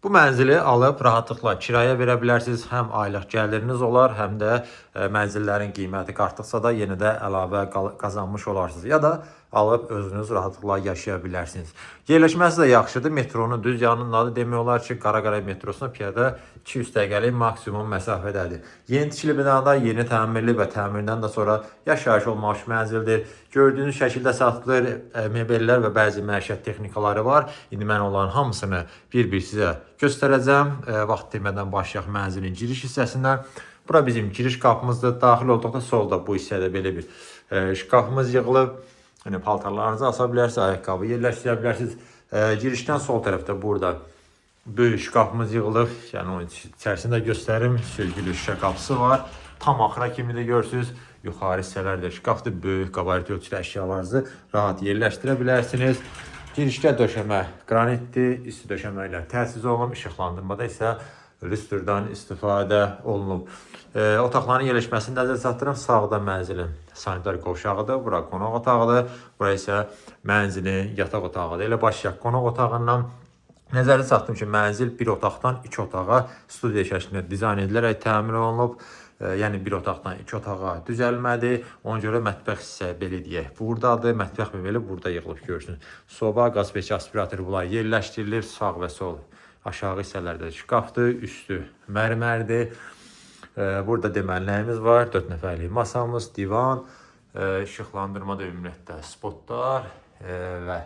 Bu mənzili alıb rahatlıqla kirayə verə bilərsiniz. Həm aylıq gəliriniz olar, həm də mənzillərin qiyməti artdıqca da yenə də əlavə qazanmış olarsınız. Ya da alıb özünüz rahatlıqla yaşaya bilərsiniz. Yerləşməsi də yaxşıdır. Metronun düz yanındadır. Demək olar ki, Qaraqaya metrosuna piyada 200 dəqiqəlik maksimum məsafədədir. Yeni tikili binada yeni təmirli və təmirdən də sonra yaşayış olmamış mənzildir. Gördüyünüz şəkildə satılır, mebellər və bəzi məişət texnikaları var. İndi mən onların hamısını bir-bir sizə göstərəcəm. Vaxt demədən başlayaq mənzilin giriş hissəsindən. Bura bizim giriş qapımızdır. Daxil olduqda solda bu hissədə belə bir şkafımız yığılıb. Yəni paltarlarınızı asa bilərsiniz, ayaqqabı yerləşdirə bilərsiniz. Girişdən sol tərəfdə burada böyük şkafımız yığılıb. Yəni onun içərisində göstərim. Sürgülü şüşə qapısı var. Tam axıra kimi də görürsünüz. Yuxarı hissələrdə şkafdır. Böyük qabarit ölçülü əşyalarınızı rahat yerləşdirə bilərsiniz. Girişdə döşəmə qranitdir. İsti döşəmə ilə təchiz olunub. İşıqlandırmada isə lüstrdən istifadə olunub. Otaqların yerləşməsini nəzərdə çatdırım. Sağda mənzilin sanitar qovşağıdır. Bura qonaq otağıdır. Bura isə mənzilin yataq otağıdır. Elə başlayaq qonaq otağından. Nəzərdə çatdım ki, mənzil bir otaqdan 2 otağa studiya şəklində dizayn edilərək təmin olunub. Yəni bir otaqdan 2 otağa düzəlmədir. Ona görə mətbəx hissə belə deyək buradadır. Mətbəx mebeli burada yığılıb görürsünüz. Soba, qaz peçi, aspirator bunlar yerləşdirilir. Sağ və sol aşağı hissələrdə şkafdır. Üstü mərmərdir. Burada deməli nəyimiz var? 4 nəfərlik masamız, divan, işıqlandırmada ümumiyyətlə spotlar və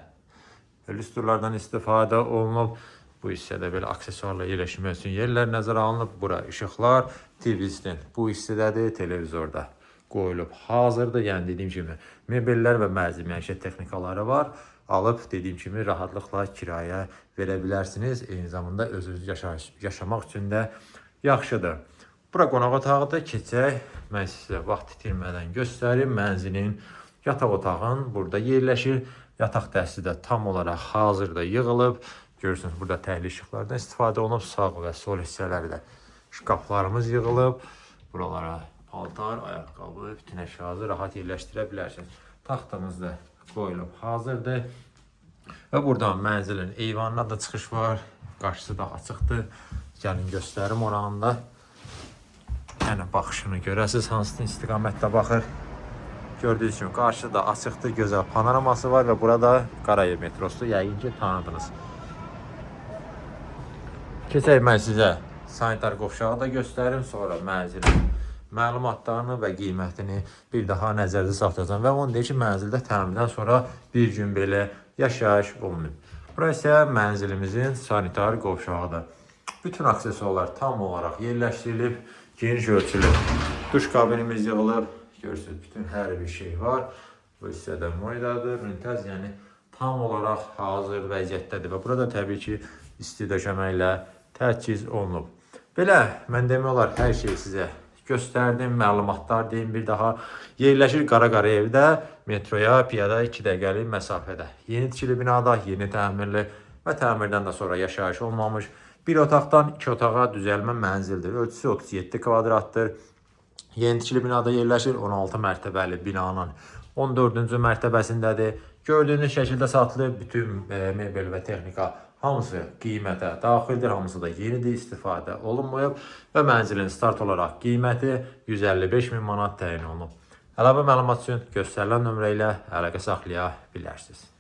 lüstrlardan istifadə olunub. Bu hissədə belə aksesuarla yerləşmək üçün yerlər nəzərə alınıb. Bura işıqlar, televizyon bu hissədədir, televizorda qoyulub hazırdır. Yəni dediyim kimi mebellər və bəzi məişət texnikaları var. Alıb dediyim kimi rahatlıqla kirayə verə bilərsiniz. Eyni zamanda özünüz yaşamaq üçün də yaxşıdır. Bura qonaq otağıdır. Keçək. Mən sizə vaxt itirmədən göstərim. Mənzilin yataq otağın burada yerləşir. Yataq dəsti də tam olaraq hazırda yığılıb. Görürsünüz, burada təhli işıqlardan istifadə olunub. Sağ və sol hissələrdə şkaflarımız yığılıb. Buralara paltar, ayaqqabı, bütün əşyanızı rahat yerləşdirə bilərsiniz. Taxtamız da qoyulub hazırdır. Və buradan mənzilin eyvanına da çıxış var. Qarşısı da açıqdır. Gəlin göstərim oranında. Yəni baxışını görəsiniz, hansı istiqamətdə baxır. Gördüyünüz kimi qarşıda açıqdır, gözəl panoraması var və burada Qaraya metrosudur. Yəqin ki tanıdınız. Keçək mən sizə sanitar qovşağı da göstərim, sonra mənzilin məlumatlarını və qiymətini bir daha nəzərdə saxlayacağam və onu deyir ki, mənzildə təmirdən sonra bir gün belə yaşayış olunub. Bura isə mənzilimizin sanitar qovşağıdır. Bütün aksesuarlar tam olaraq yerləşdirilib. Geniş ölçülü duş kabinimiz yığılıb. Görürsünüz, bütün hər bir şey var. Bu hissədə moydadır, müntəz, yəni tam olaraq hazır vəziyyətdədir. Və burada təbii ki, isti döşəmə ilə təchiz olunub. Belə, mən demək olar hər şeyi sizə göstərdim, məlumatlar deyim bir daha. Yerləşir Qaraqarayevdə, metroya piyada 2 dəqiqəlik məsafədə. Yeni tikili binada, yeni təmirli və təmirdən də sonra yaşayış olmamış. Bir otaqdan 2 otağa düzəlmə mənzildir. Ölçüsü 37 kvadratdır. Yeni tikili binada yerləşir. 16 mərtəbəli binanın 14-cü mərtəbəsindədir. Gördüyünüz şəkildə satılır. Bütün mebel və texnika hamısı qiymətə daxildir. Hamısı da yenidir, istifadə olunmayıb. Və mənzilin start olaraq qiyməti 155.000 manat təyin olunub. Əlavə məlumat üçün göstərilən nömrə ilə əlaqə saxlaya bilərsiniz.